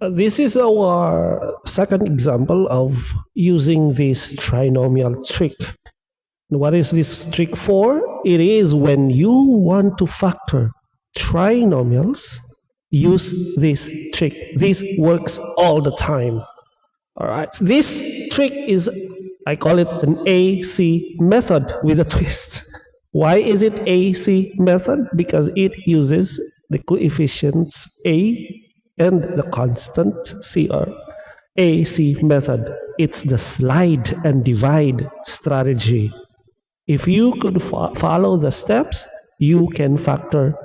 This is our second example of using this trinomial trick. What is this trick for? It is when you want to factor trinomials, use this trick. This works all the time. All right. This trick is, I call it an AC method with a twist. Why is it AC method? Because it uses the coefficients A and the constant C, or AC method. It's the slide and divide strategy. If you could follow the steps, you can factor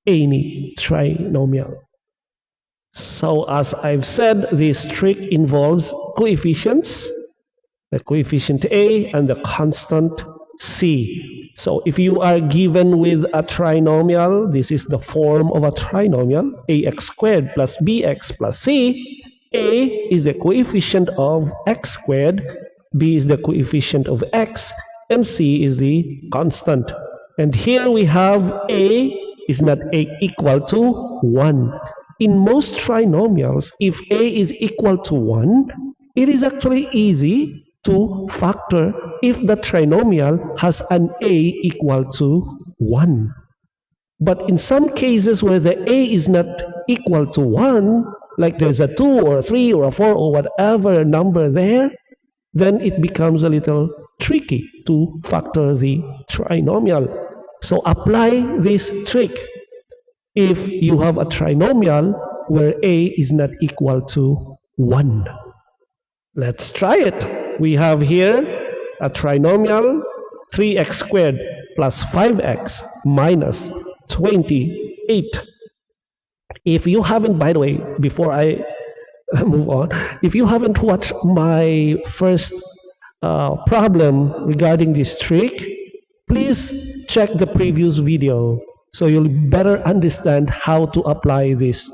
any trinomial. So as I've said, this trick involves coefficients, the coefficient A and the constant C. So if you are given with a trinomial, this is the form of a trinomial, ax squared plus bx plus c. A is the coefficient of x squared, b is the coefficient of x, and c is the constant. And here we have a is not equal to 1. In most trinomials, if a is equal to 1, it is actually easy to factor if the trinomial has an a equal to 1. But in some cases where the a is not equal to 1, like there's a 2 or a 3 or a 4 or whatever number there, then it becomes a little tricky to factor the trinomial. So apply this trick if you have a trinomial where a is not equal to 1. Let's try it. We have here a trinomial 3x squared plus 5x minus 28. If you haven't, by the way, before I move on, if you haven't watched my first problem regarding this trick, please check the previous video so you'll better understand how to apply this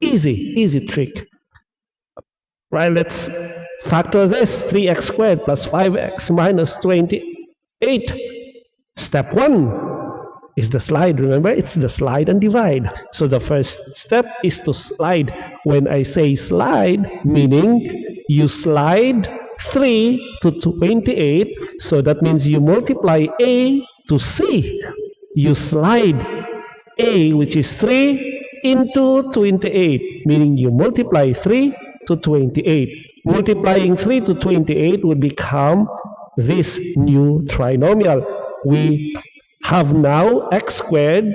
easy trick. Right, let's factor this 3x squared plus 5x minus 28. Step 1 is the slide. Remember, it's the slide and divide. So the first step is to slide. When I say slide, meaning you slide 3 to 28. So that means you multiply a to c. You slide a, which is 3, into 28, meaning you multiply 3 to 28. Multiplying 3 to 28 would become this new trinomial. We have now x squared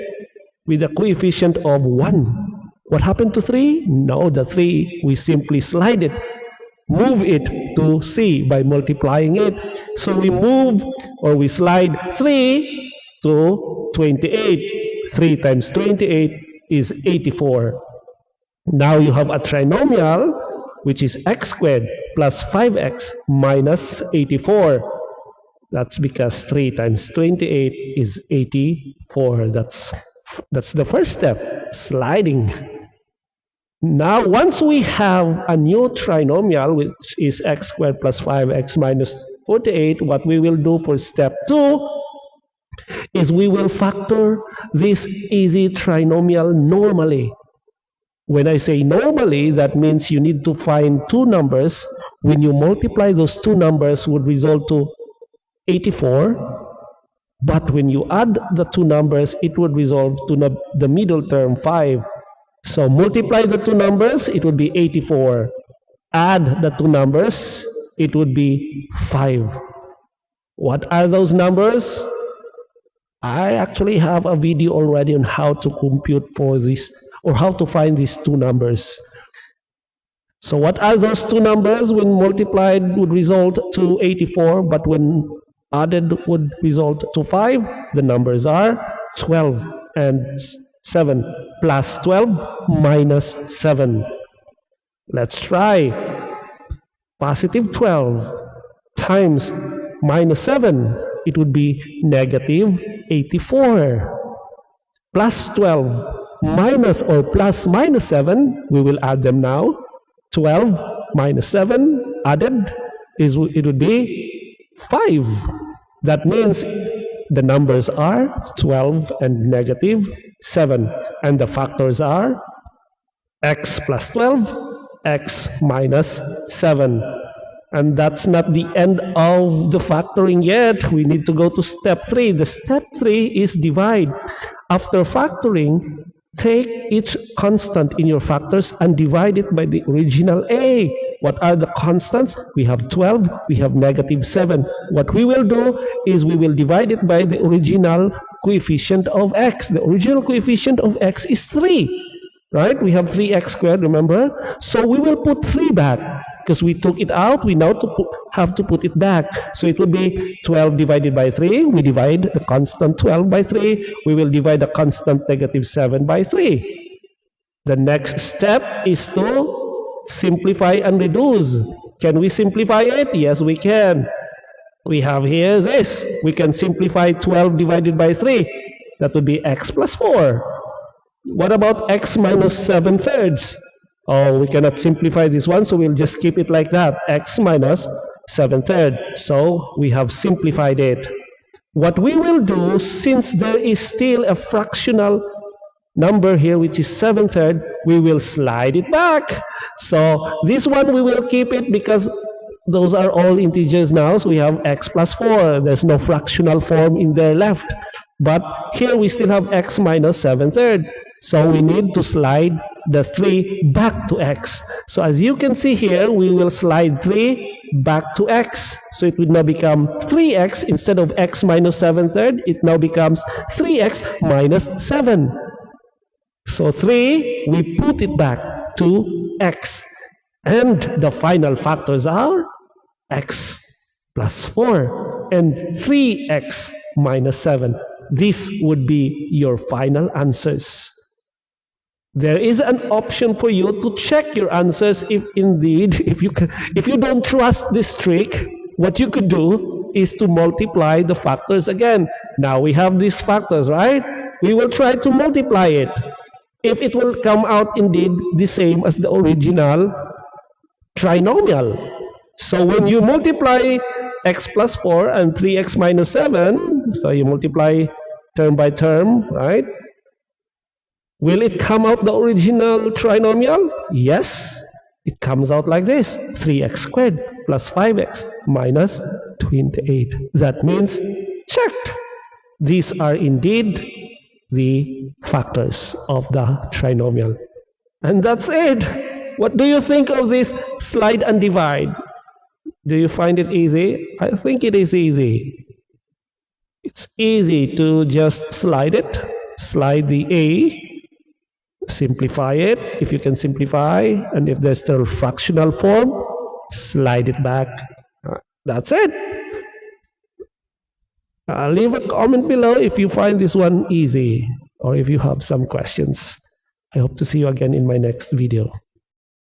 with a coefficient of 1. What happened to 3? No, the 3, we simply slide it. Move it to c by multiplying it. So we move, or we slide 3 to 28. 3 times 28 is 84. Now you have a trinomial, which is x squared plus 5x minus 84. That's because 3 times 28 is 84. That's the first step, sliding. Now, once we have a new trinomial, which is x squared plus 5x minus 48, what we will do for step 2 is we will factor this easy trinomial normally. When I say normally, that means you need to find two numbers. When you multiply those two numbers, would result to 84. But when you add the two numbers, it would result to the middle term, 5. So multiply the two numbers, it would be 84. Add the two numbers, it would be 5. What are those numbers? I actually have a video already on how to compute for this, or how to find these two numbers. So what are those two numbers? When multiplied would result to 84, but when added would result to 5. The numbers are 12 and 7, plus 12 minus 7. Let's try. Positive 12 times minus 7, it would be negative 84. Plus 12 minus or plus minus 7, we will add them now. 12 minus 7 added, it would be 5. That means the numbers are 12 and negative 7. And the factors are x plus 12, x minus 7. And that's not the end of the factoring yet. We need to go to step 3. The step 3 is divide. After factoring, take each constant in your factors and divide it by the original a. What are the constants? We have 12, we have negative 7. What we will do is we will divide it by the original coefficient of x. The original coefficient of x is 3. Right? We have 3x squared, remember? So we will put 3 back. Because we took it out, we now have to put it back. So it will be 12 divided by 3. We divide the constant 12 by 3. We will divide the constant negative 7 by 3. The next step is to simplify and reduce. Can we simplify it? Yes, we can. We have here this. We can simplify 12 divided by 3. That would be x plus 4. What about x minus 7/3? Oh, we cannot simplify this one, so we'll just keep it like that, x minus 7/3. So we have simplified it. What we will do, since there is still a fractional number here, which is 7/3, we will slide it back. So this one we will keep it because those are all integers now, so we have x plus 4. There's no fractional form in there left. But here we still have x minus 7/3. So we need to slide the 3 back to x. So as you can see here, we will slide 3 back to x. So it will now become 3x instead of x minus 7/3. It now becomes 3x minus 7. So 3, we put it back to x. And the final factors are x plus 4 and 3x minus 7. This would be your final answers. There is an option for you to check your answers if indeed, if you don't trust this trick, what you could do is to multiply the factors again. Now we have these factors, right? We will try to multiply it. If it will come out indeed the same as the original trinomial. So when you multiply x plus 4 and 3x minus 7, so you multiply term by term, right? Will it come out the original trinomial? Yes, it comes out like this, 3x squared plus 5x minus 28. That means checked. These are indeed the factors of the trinomial. And that's it. What do you think of this slide and divide? Do you find it easy? I think it is easy. It's easy to just slide it, slide the a, simplify it, if you can simplify, and if there's still fractional form, slide it back. That's it. Leave a comment below if you find this one easy, or if you have some questions. I hope to see you again in my next video.